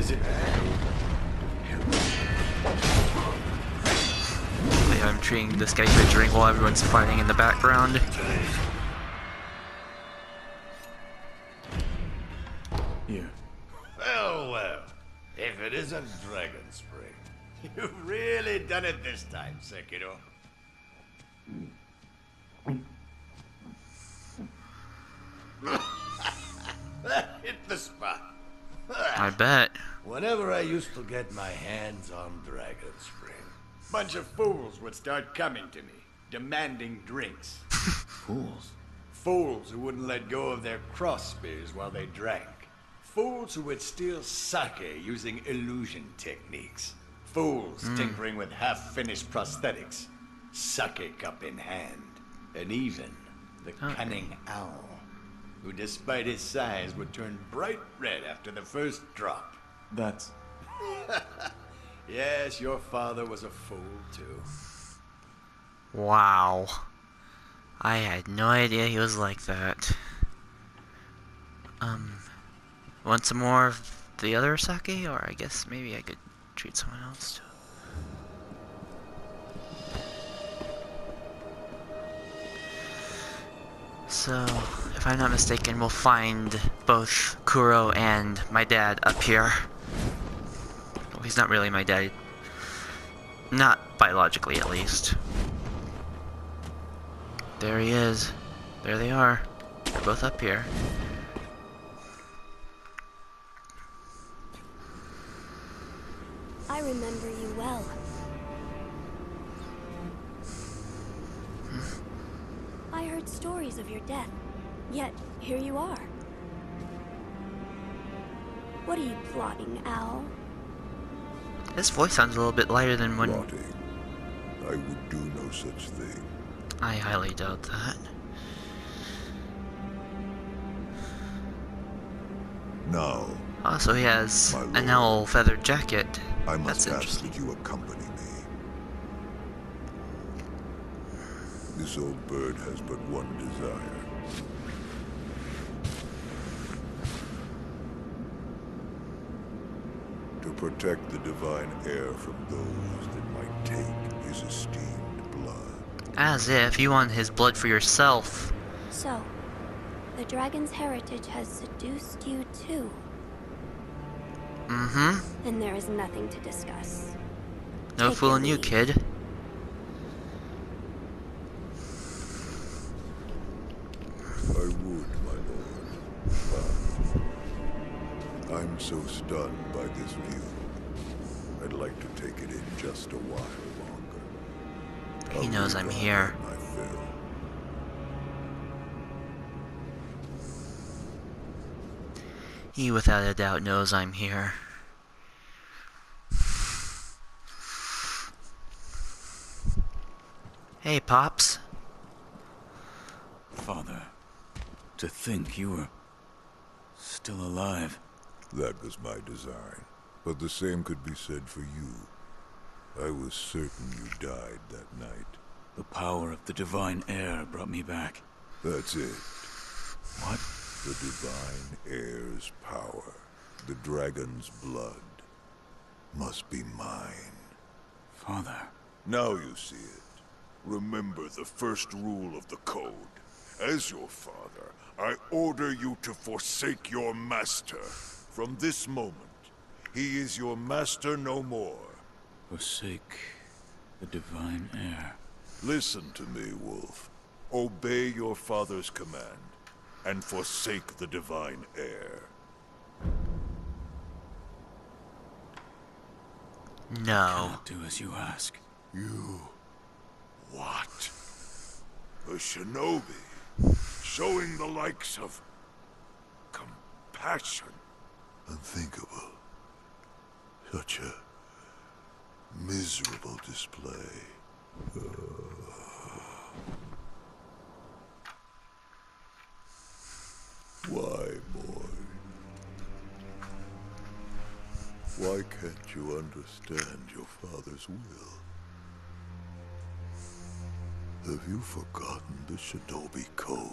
is it? I'm treating this guy to a drink while everyone's fighting in the background. Here. Well, well. If it isn't Dragon Spring. You've really done it this time, Sekiro. Hit the spot. I bet. Whenever I used to get my hands on Dragon Spring, Bunch of fools would start coming to me, demanding drinks. fools. Fools who wouldn't let go of their cross spears while they drank. Fools who would steal sake using illusion techniques. Fools tinkering with half-finished prosthetics. Sake cup in hand. And even the cunning owl, who despite his size would turn bright red after the first drop. That's... Yes, your father was a fool too. Wow. I had no idea he was like that. Want some more of the other sake? Or I guess maybe I could treat someone else too. So, if I'm not mistaken, we'll find both Kuro and my dad up here. Well, he's not really my dad. Not biologically, at least. There he is. There they are. They're both up here. I remember you well. I heard stories of your death, yet here you are. What are you plotting, Owl? His voice sounds a little bit lighter than when... Plotting. I would do no such thing. I highly doubt that. Now, Oh, so he has My an lord, owl feathered jacket. I must That's ask interesting. that you accompany me. This old bird has but one desire. To protect the divine heir from those that might take his esteemed blood. As if you want his blood for yourself. So, the dragon's heritage has seduced you too. Mm-hmm. Then there is nothing to discuss. No Take fooling your you, leave. kid. I would, my lord. But I'm so stunned by this view. I'd like to take it in just a while longer. He I'll knows be I'm gone here. at my fill. He without a doubt knows I'm here. Hey, Pops. Father, to think you were still alive. That was my design. But the same could be said for you. I was certain you died that night. The power of the divine heir brought me back. That's it. What? The divine heir's power. The dragon's blood. Must be mine. Father. Now you see it. Remember the first rule of the code. As your father, I order you to forsake your master. From this moment, he is your master no more. Forsake the divine heir. Listen to me, Wolf. Obey your father's command, and forsake the divine heir. No. I'll do as you ask. You... what? A shinobi, showing the likes of... compassion. Unthinkable. Such a... miserable display. Why, boy? Why can't you understand your father's will? Have you forgotten the shinobi code?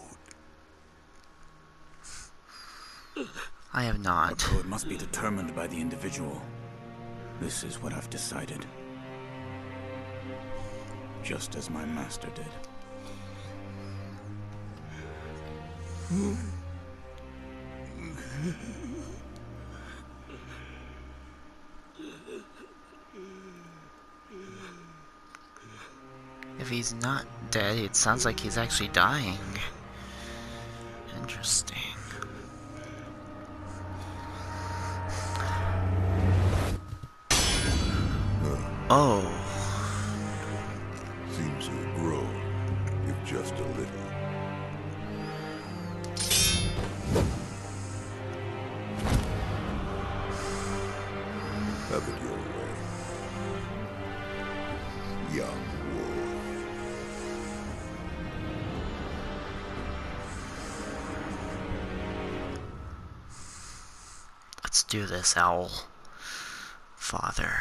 I have A not. code must be determined by the individual. This is what I've decided. Just as my master did. If he's not dead, it sounds like he's actually dying. Interesting. Oh. Seems to have grown, if just a little. Have it your way. Young wolf. Let's do this, owl. Father.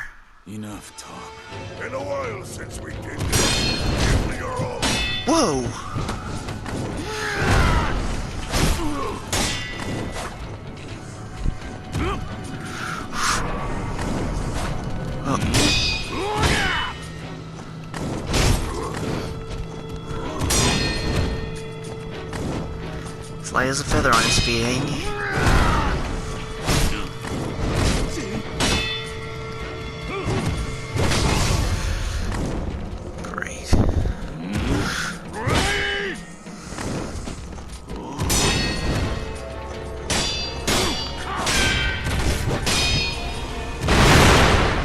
Enough talk. Been a while since we did this. Give me your all. Whoa! As light as a feather on his feet, ain't he? Great.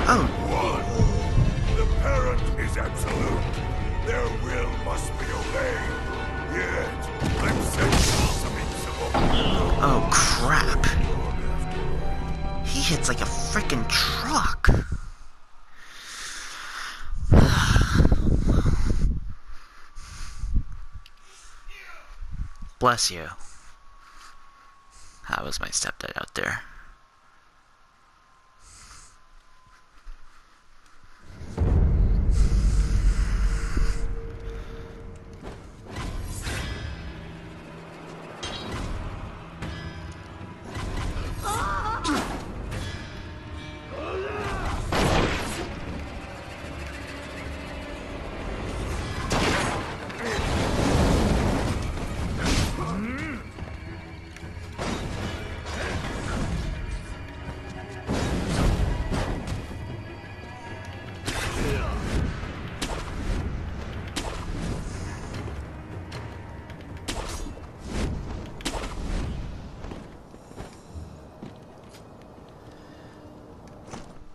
Oh, The parent is absolute. Their will must be obeyed. Yet, I'm sensing some insubordination. oh crap. He hits like a freaking truck. Bless you. That was my stepdad out there.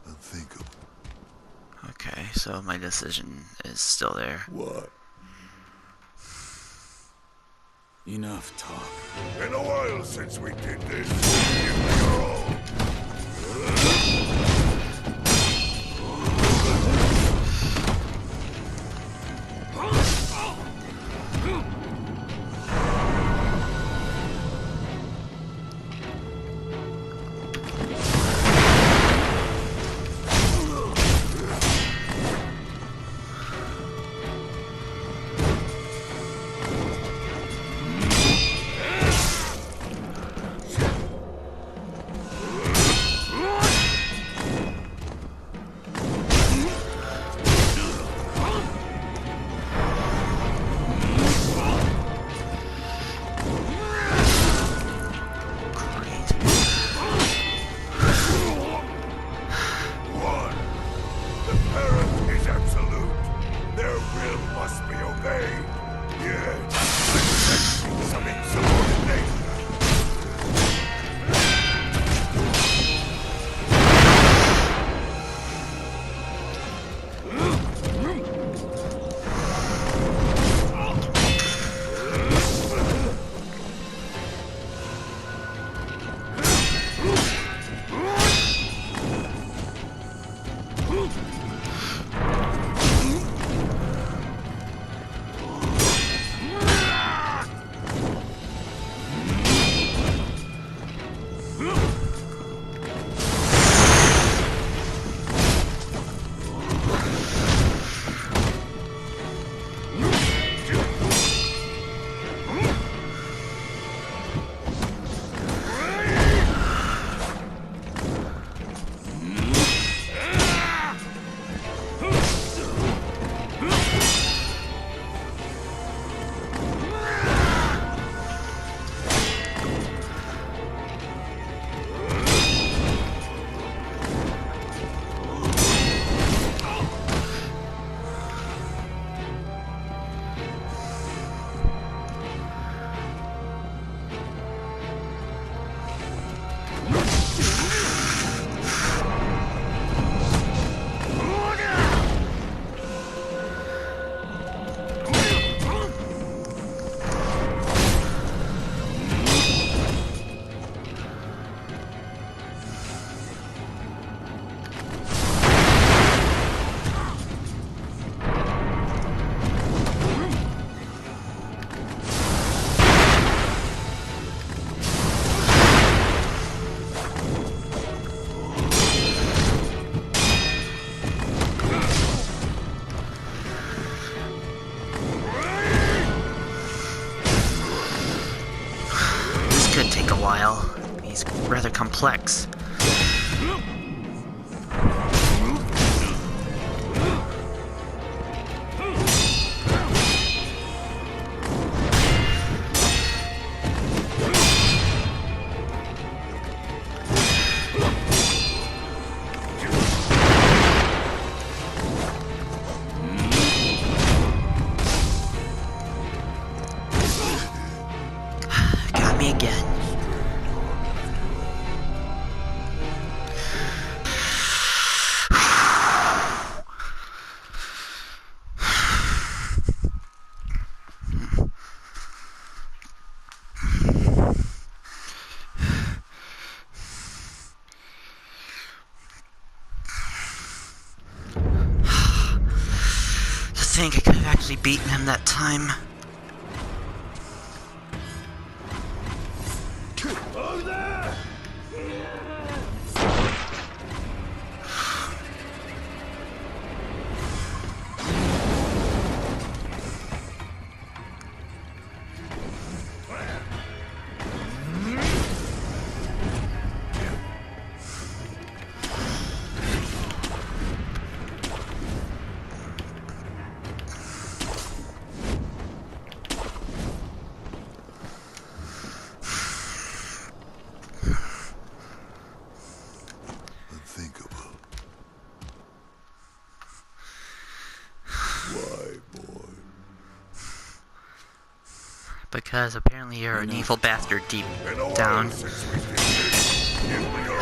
Unthinkable. Okay, so my decision is still there. What? Enough talk. Been a while since we did this. Give me your all. take a while. He's rather complex. Got me again. To think I could have actually beaten him that time. Unthinkable. Why, boy? Because apparently you're an evil bastard deep In a while down. since we did this. Give me your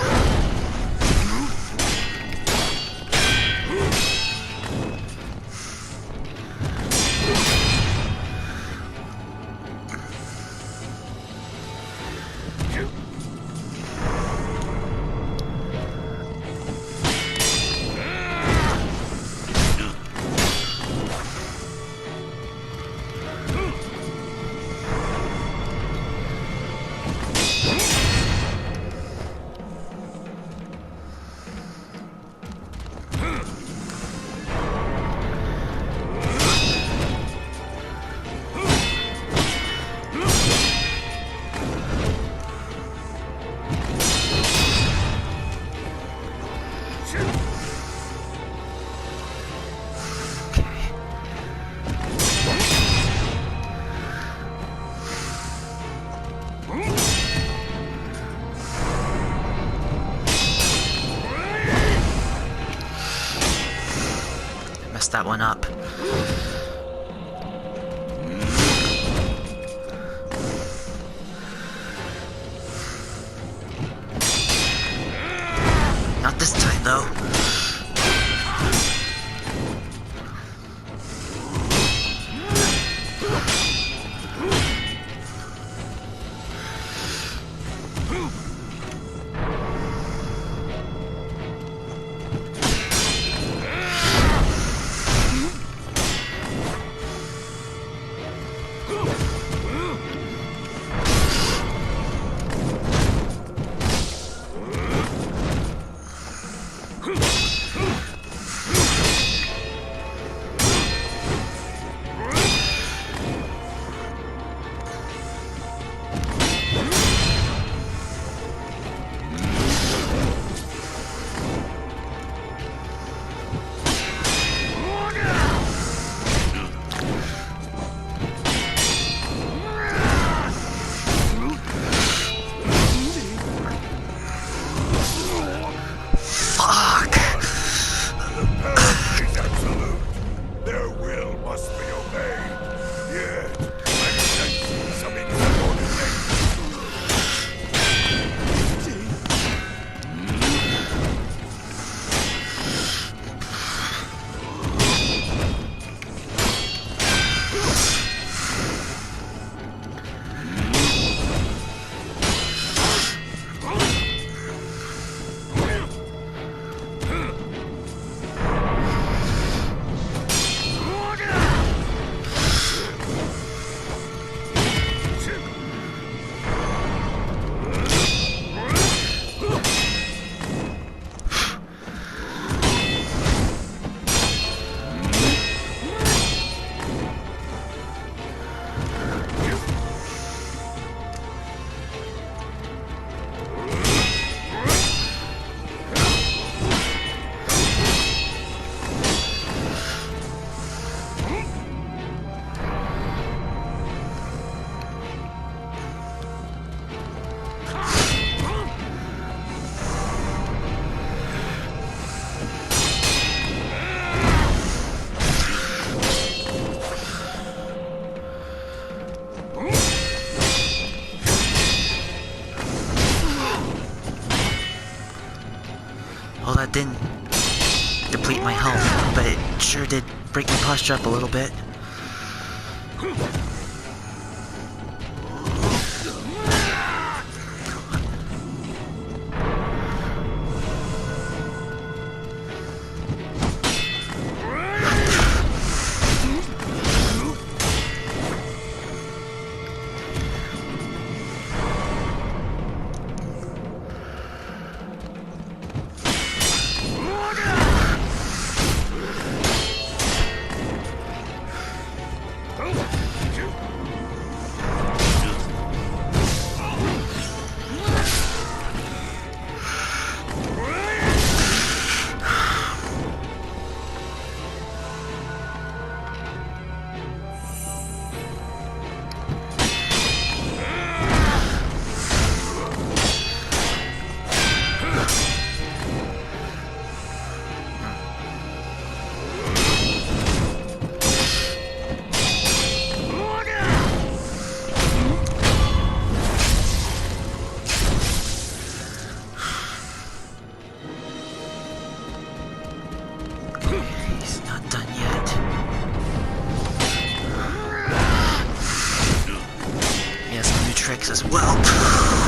Messed that one up. Not this time, though. didn't deplete my health, but it sure did break my posture up a little bit. As well.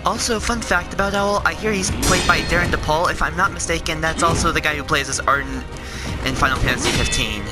Also, fun fact about Owl, I hear he's played by Darren DePaul. If I'm not mistaken, that's also the guy who plays as Arden in Final Fantasy 15.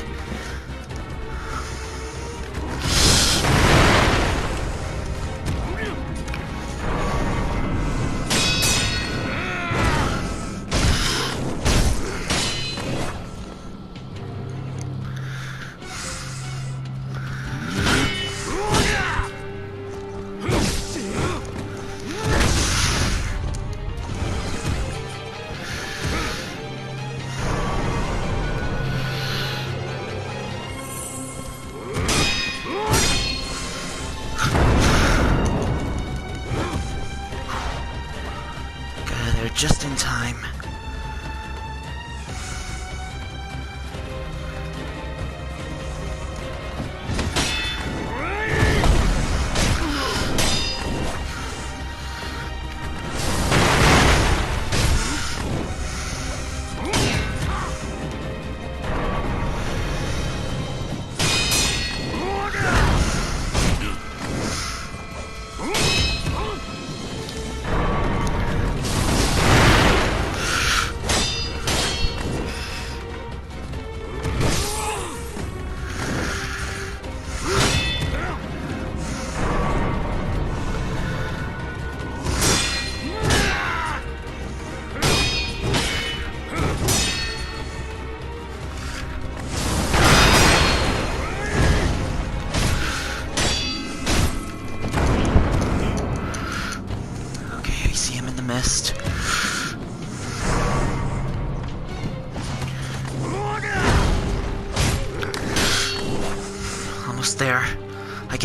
Just in time. Mist.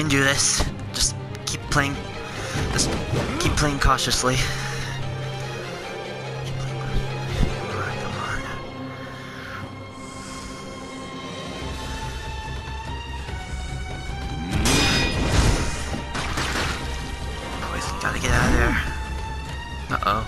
can do this. Just keep playing. Just keep playing cautiously. Alright, come on. Always gotta get out of there. Uh-oh.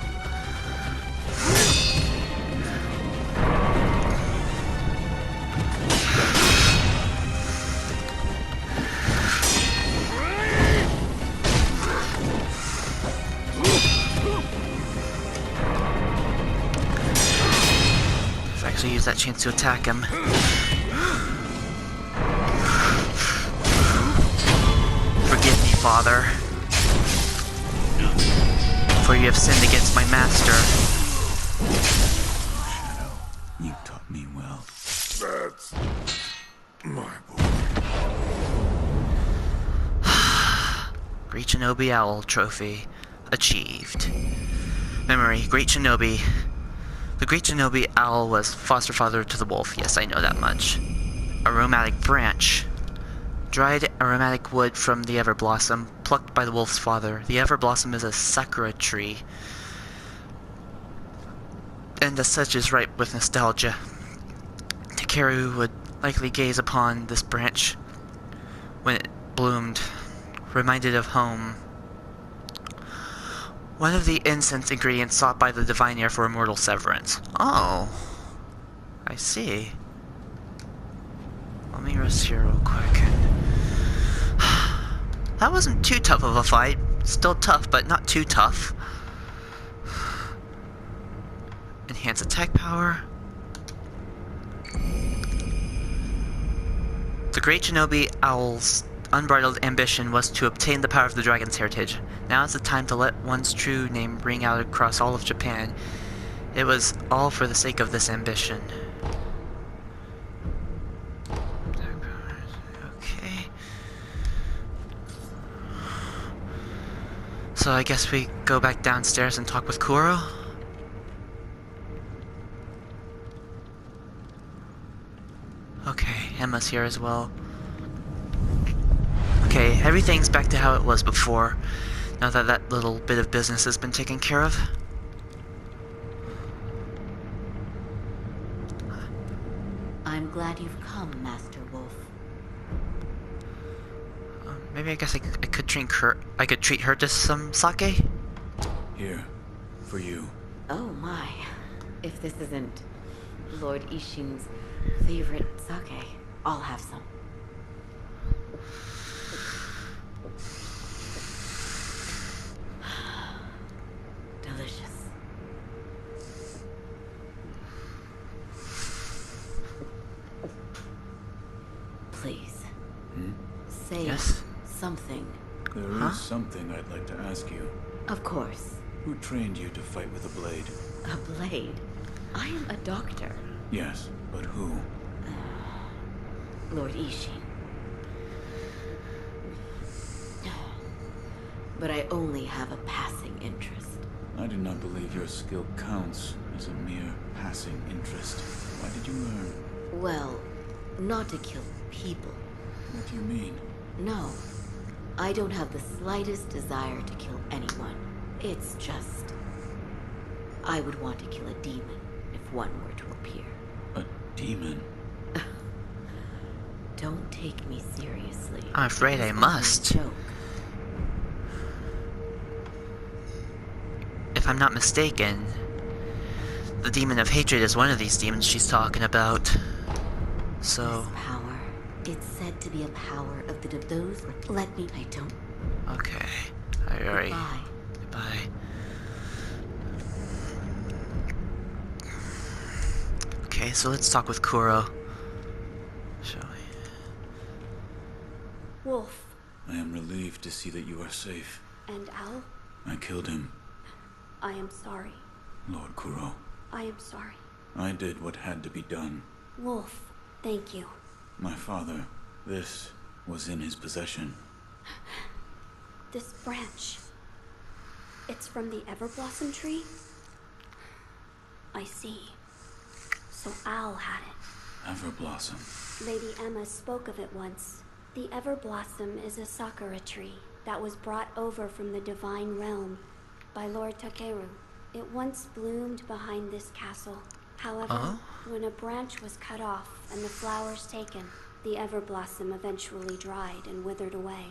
Use that chance to attack him. Forgive me, Father, for you have sinned against my master. Shadow, you taught me well. That's my boy. Great Shinobi Owl Trophy achieved. Memory, Great Shinobi. The Great Shinobi Owl was foster father to the wolf. Yes, I know that much. Aromatic branch. Dried aromatic wood from the Everblossom, plucked by the wolf's father. The Everblossom is a sakura tree, and as such is ripe with nostalgia. Takeru would likely gaze upon this branch when it bloomed, reminded of home. One of the incense ingredients sought by the divine heir for immortal severance. Oh. I see. Let me rest here real quick. That wasn't too tough of a fight. Still tough, but not too tough. Enhance attack power. The Great Shinobi Owl's unbridled ambition was to obtain the power of the dragon's heritage. Now is the time to let one's true name ring out across all of Japan. It was all for the sake of this ambition. Okay. So I guess we go back downstairs and talk with Kuro? Okay, Emma's here as well. Okay, everything's back to how it was before, now that that little bit of business has been taken care of. I'm glad you've come, Master Wolf. Maybe I guess I could treat her to some sake? Here, for you. Oh my. If this isn't Lord Isshin's favorite sake, I'll have some. Delicious. Please. Say Yes? something. There is something I'd like to ask you. Of course. Who trained you to fight with a blade? A blade? I am a doctor. Yes, but who? Lord Isshin. But I only have a passing interest. I do not believe your skill counts as a mere passing interest. Why did you learn? Well, not to kill people. What do you mean? No. I don't have the slightest desire to kill anyone. It's just... I would want to kill a demon if one were to appear. A demon? Don't take me seriously. I'm afraid I It's must. only a joke. If I'm not mistaken, the demon of hatred is one of these demons she's talking about. So... This power, it's said to be a power of those... Let me... I don't... Okay. Alright. Goodbye. Goodbye. Okay, so let's talk with Kuro. Shall we? Wolf I am relieved to see that you are safe. and Owl, I killed him, I am sorry. Lord Kuro. I am sorry. I did what had to be done. Wolf, thank you. My father, this was in his possession. This branch. It's from the Everblossom tree? I see. So Owl had it. Everblossom. Lady Emma spoke of it once. The Everblossom is a sakura tree that was brought over from the divine realm by Lord Takeru. It once bloomed behind this castle. However, when a branch was cut off and the flowers taken, the Everblossom eventually dried and withered away.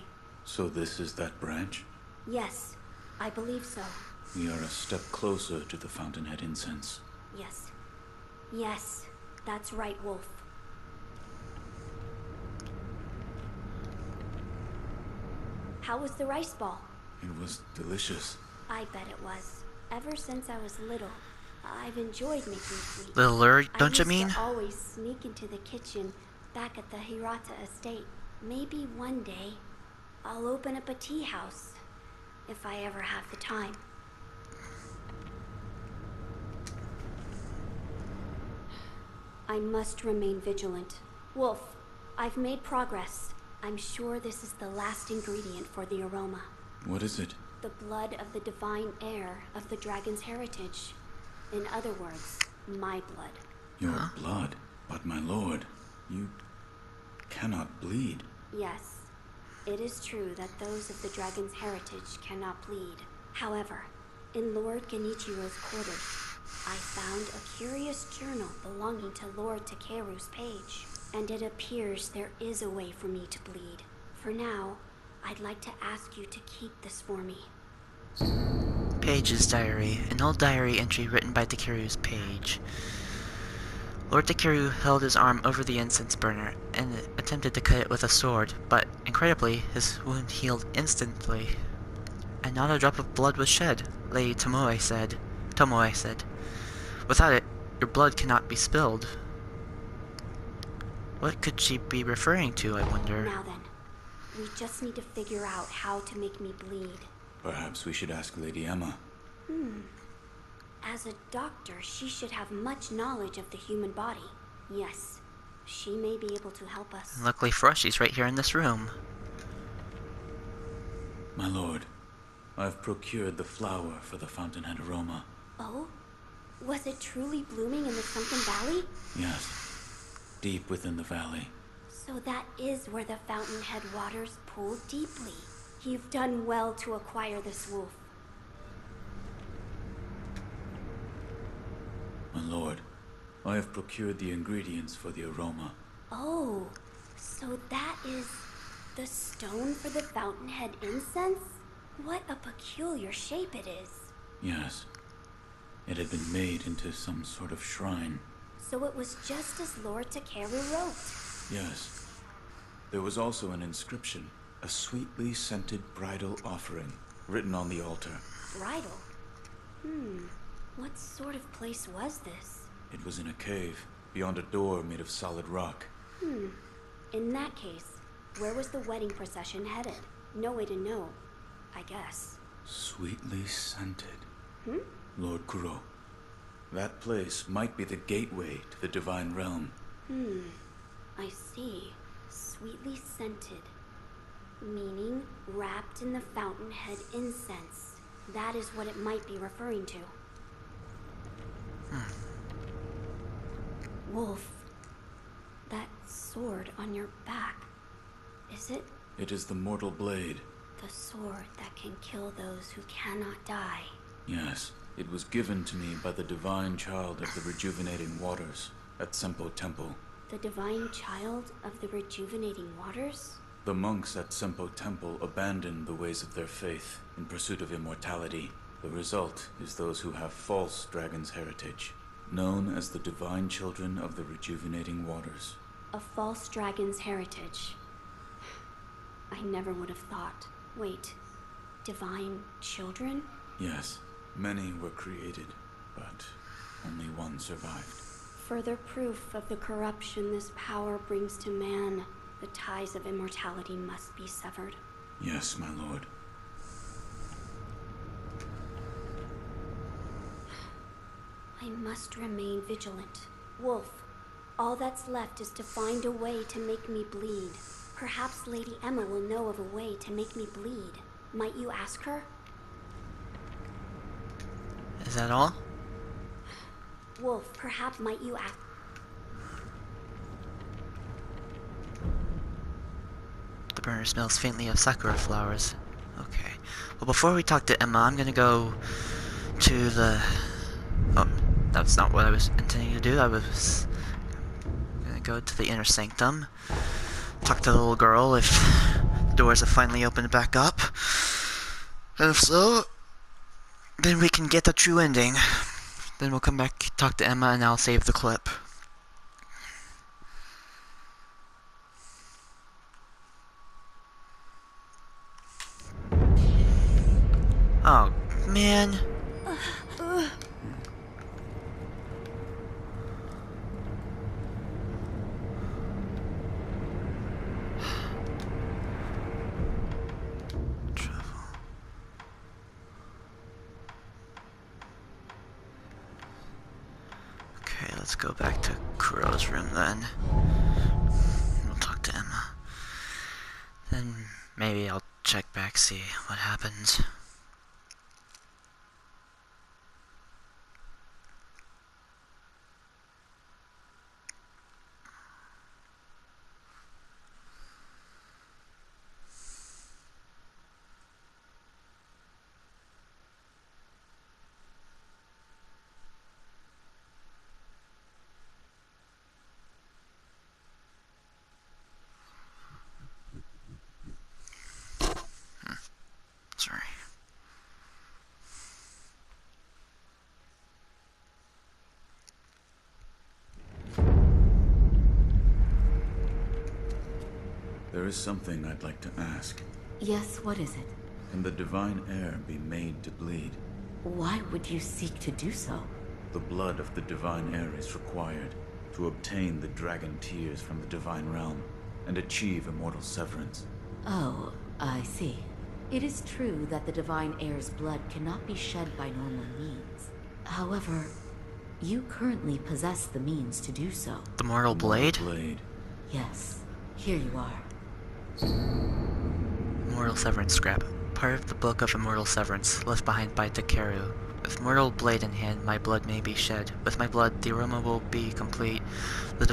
So this is that branch? Yes, I believe so. We are a step closer to the Fountainhead incense. Yes. Yes, that's right, Wolf. How was the rice ball? It was delicious. I bet it was. Ever since I was little, I've enjoyed making sweets. Little lure, don't you mean? I used to always sneak into the kitchen back at the Hirata estate. Maybe one day, I'll open up a tea house, if I ever have the time. I must remain vigilant. Wolf, I've made progress. I'm sure this is the last ingredient for the aroma. What is it? The blood of the divine heir of the dragon's heritage. In other words, my blood. Your blood? But my lord, you cannot bleed. Yes, it is true that those of the dragon's heritage cannot bleed. However, in Lord Genichiro's quarters, I found a curious journal belonging to Lord Takeru's page, and it appears there is a way for me to bleed. For now, I'd like to ask you to keep this for me. Page's diary, an old diary entry written by Takeru's page. Lord Takeru held his arm over the incense burner and attempted to cut it with a sword, but incredibly, his wound healed instantly, and not a drop of blood was shed. Lady Tomoe said. Without it, your blood cannot be spilled. What could she be referring to, I wonder? Now then, we just need to figure out how to make me bleed. Perhaps we should ask Lady Emma. As a doctor, she should have much knowledge of the human body. Yes, she may be able to help us. Luckily for us, she's right here in this room. My lord, I've procured the flower for the Fountainhead aroma. Oh? Was it truly blooming in the Sunken Valley? Yes, deep within the valley. So that is where the Fountainhead waters pool deeply. You've done well to acquire this, Wolf. My lord, I have procured the ingredients for the aroma. Oh, so that is the stone for the Fountainhead incense? What a peculiar shape it is. Yes. It had been made into some sort of shrine. So it was just as Lord Takeru wrote. Yes. There was also an inscription, a sweetly scented bridal offering, written on the altar. Bridal? What sort of place was this? It was in a cave, beyond a door made of solid rock. In that case, where was the wedding procession headed? No way to know, I guess. Sweetly scented. Lord Kuro. That place might be the gateway to the divine realm. I see. Sweetly scented. Meaning wrapped in the Fountainhead incense. That is what it might be referring to. Wolf, that sword on your back, is it? It is the mortal blade. The sword that can kill those who cannot die. Yes, it was given to me by the divine child of the rejuvenating waters at Senpo Temple. The divine child of the rejuvenating waters? The monks at Senpo Temple abandoned the ways of their faith in pursuit of immortality. The result is those who have false dragon's heritage, known as the divine children of the rejuvenating waters. A false dragon's heritage. I never would have thought. Wait, divine children? Yes, many were created, but only one survived. Further proof of the corruption this power brings to man. The ties of immortality must be severed. Yes, my lord. I must remain vigilant. Wolf, all that's left is to find a way to make me bleed. Perhaps Lady Emma will know of a way to make me bleed. Might you ask her? Is that all? Wolf, perhaps might you ask... burner smells faintly of sakura flowers. Okay. Well, before we talk to Emma, I'm gonna go to the... Oh, that's not what I was intending to do. I was gonna go to the inner sanctum, talk to the little girl if the doors have finally opened back up. And if so, then we can get the true ending. Then we'll come back, talk to Emma, and I'll save the clip. Oh, man. Okay, let's go back to Kuro's room then. We'll talk to Emma. Then maybe I'll check back, see what happens. Sorry. There is something I'd like to ask. Yes, what is it? Can the divine air be made to bleed? Why would you seek to do so? The blood of the divine air is required to obtain the dragon tears from the divine realm and achieve immortal severance. Oh, I see. It is true that the divine air's blood cannot be shed by normal means. However, you currently possess the means to do so. The Mortal Blade? Yes, here you are. Immortal Severance Scrap. Part of the Book of Immortal Severance, left behind by Takeru. With Mortal Blade in hand, my blood may be shed. With my blood, the aroma will be complete. The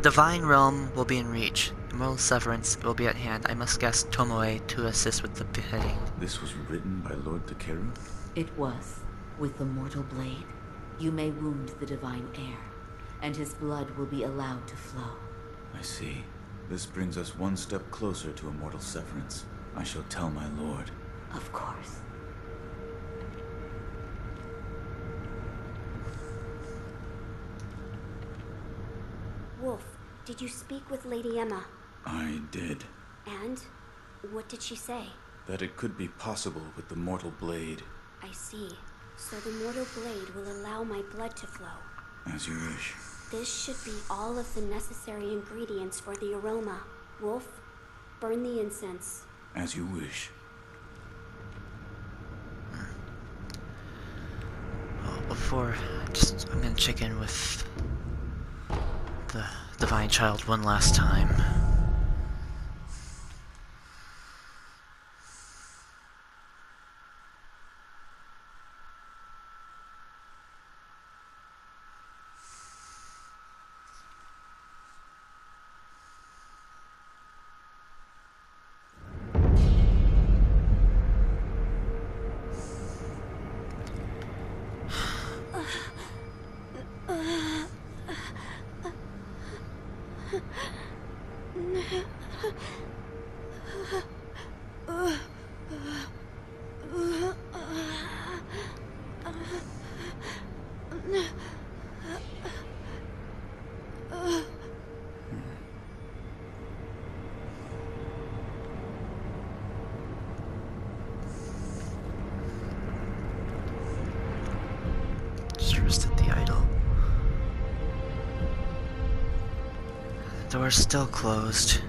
divine realm will be in reach. Immortal Severance will be at hand. I must guess Tomoe to assist with the beheading. This was written by Lord Takeru? It was. With the mortal blade, you may wound the divine air, and his blood will be allowed to flow. I see. This brings us one step closer to immortal severance. I shall tell my lord. Of course. Wolf, did you speak with Lady Emma? I did. And? What did she say? That it could be possible with the mortal blade. I see. So the mortal blade will allow my blood to flow. As you wish. This should be all of the necessary ingredients for the aroma. Wolf, burn the incense. As you wish. Well, before, I'm gonna check in with the Divine Child one last time. Just rested the idol. The door's still closed.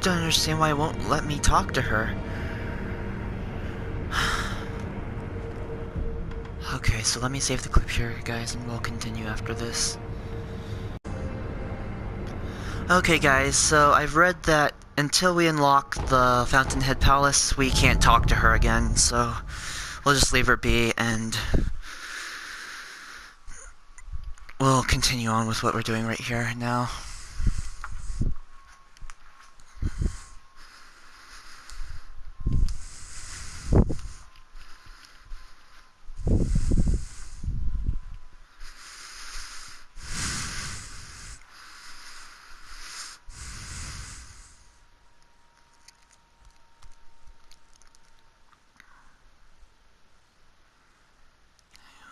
don't understand why it won't let me talk to her. Okay, so let me save the clip here, guys, and we'll continue after this. Okay, guys, so I've read that until we unlock the Fountainhead Palace, we can't talk to her again, so we'll just leave her be, and we'll continue on with what we're doing right here now.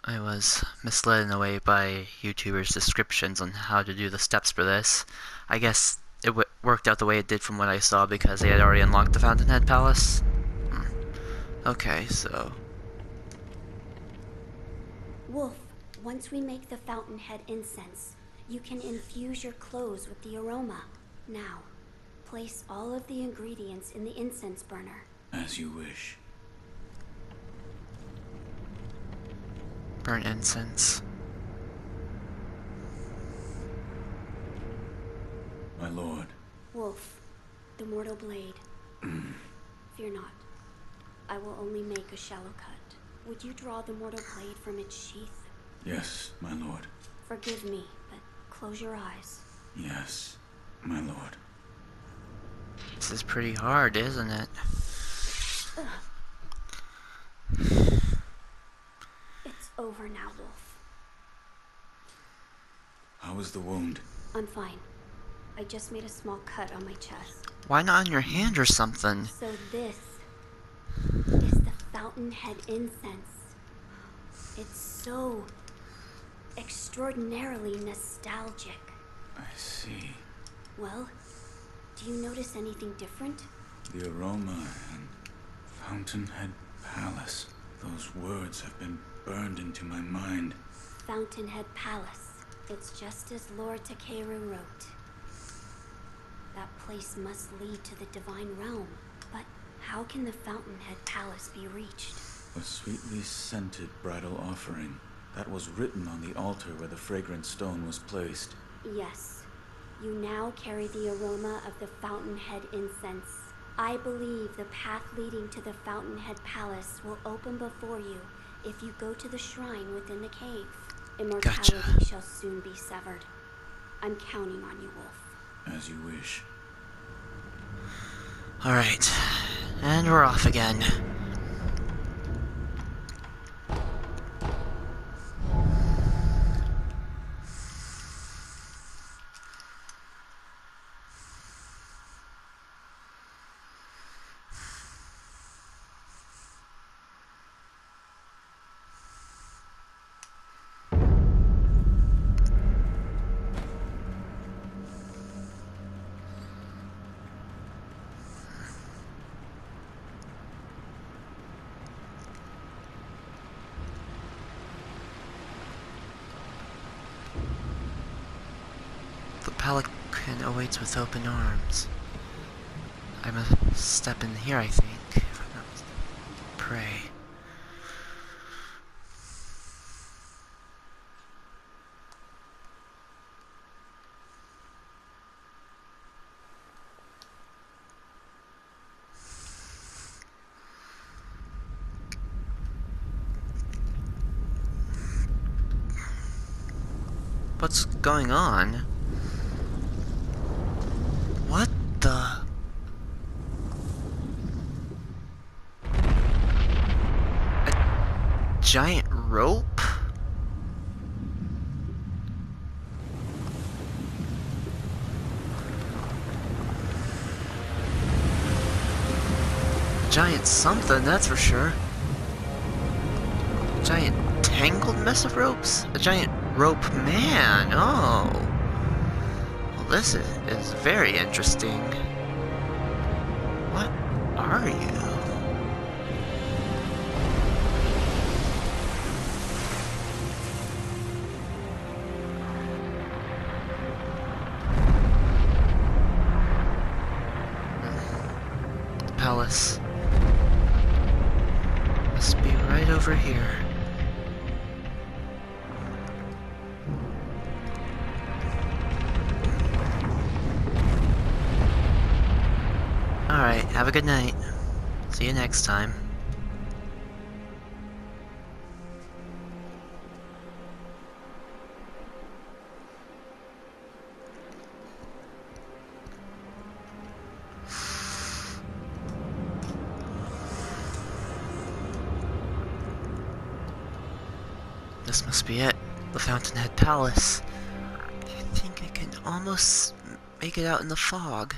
I was misled in a way by YouTubers' descriptions on how to do the steps for this. I guess it worked out the way it did from what I saw because they had already unlocked the Fountainhead Palace. Okay, so... Wolf, once we make the Fountainhead incense, you can infuse your clothes with the aroma. Now, place all of the ingredients in the incense burner. As you wish. burn incense. My lord. Wolf, the mortal blade. Fear not. I will only make a shallow cut. Would you draw the mortal blade from its sheath? Yes, my lord. Forgive me, but close your eyes. Yes, my lord. This is pretty hard, isn't it? It's over now, Wolf. How is the wound? I'm fine. I just made a small cut on my chest. Why not on your hand or something? So this is the Fountainhead incense. It's so extraordinarily nostalgic. I see. Well, do you notice anything different? The aroma and Fountainhead Palace. Those words have been burned into my mind. Fountainhead Palace. It's just as Lord Takeru wrote. That place must lead to the divine realm. But how can the Fountainhead Palace be reached? A sweetly scented bridal offering. That was written on the altar where the fragrant stone was placed. Yes. You now carry the aroma of the Fountainhead incense. I believe the path leading to the Fountainhead Palace will open before you if you go to the shrine within the cave. Immortality shall soon be severed. I'm counting on you, Wolf. As you wish. Alright. And we're off again. The pelican awaits with open arms. I must step in here, I think. If I'm not mistaken. Pray. What's going on? What the? A giant rope? Giant something, that's for sure. Giant tangled mess of ropes? A giant rope man, oh. Well, this is very interesting. What are you? Palace. Must be right over here. Alright, have a good night. See you next time. This must be it. The Fountainhead Palace. I think I can almost make it out in the fog.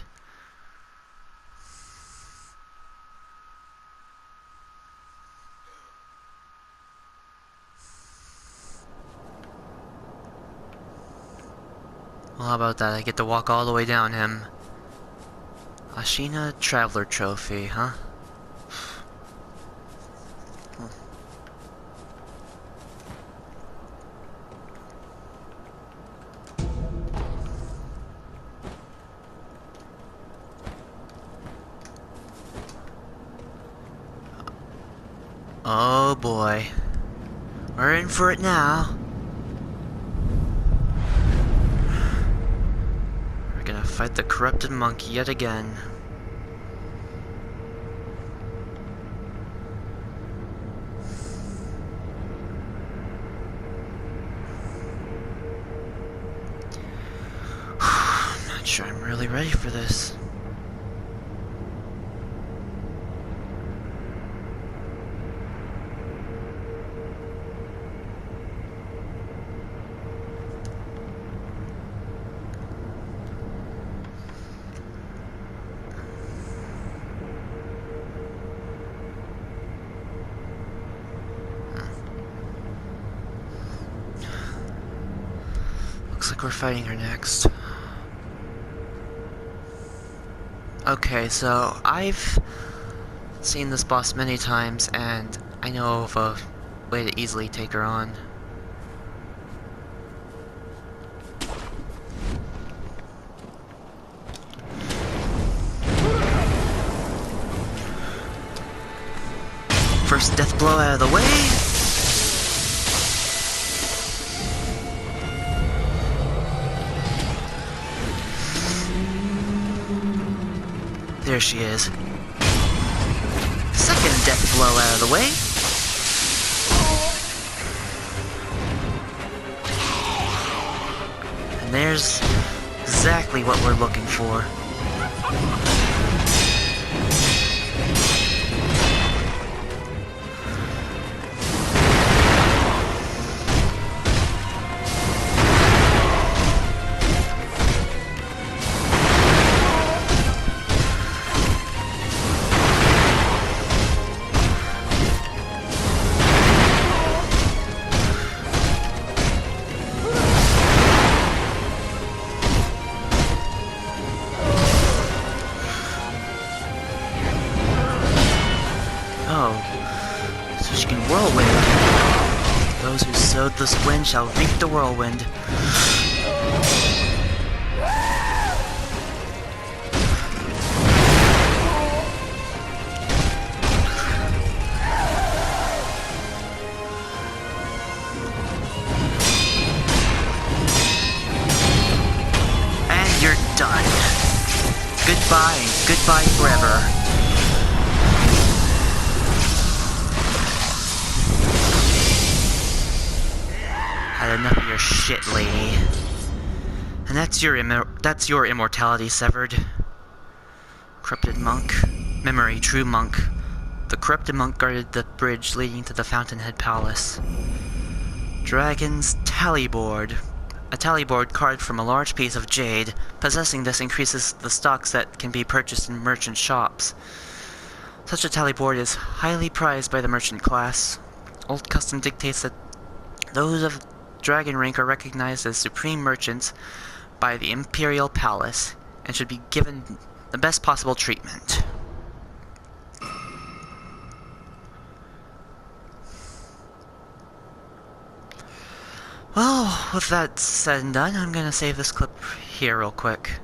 Well, how about that? I get to walk all the way down him. Ashina Traveler Trophy, huh? Oh boy. We're in for it now. We're gonna fight the corrupted monk yet again. I'm not sure I'm really ready for this. Looks like we're fighting her next. Okay, so I've seen this boss many times, and I know of a way to easily take her on. First death blow out of the way. There she is. Second death blow out of the way. And there's exactly what we're looking for. Those who sowed this wind shall reap the whirlwind. And you're done. Goodbye and goodbye forever. Had enough of your shit, lady. And that's your immortality severed. Corrupted monk. Memory, true monk. The corrupted monk guarded the bridge leading to the Fountainhead Palace. Dragon's tally board. A tally board carved from a large piece of jade. Possessing this increases the stocks that can be purchased in merchant shops. Such a tally board is highly prized by the merchant class. Old custom dictates that those of dragon rank are recognized as supreme merchants by the Imperial Palace and should be given the best possible treatment. Well, with that said and done, I'm gonna save this clip here real quick.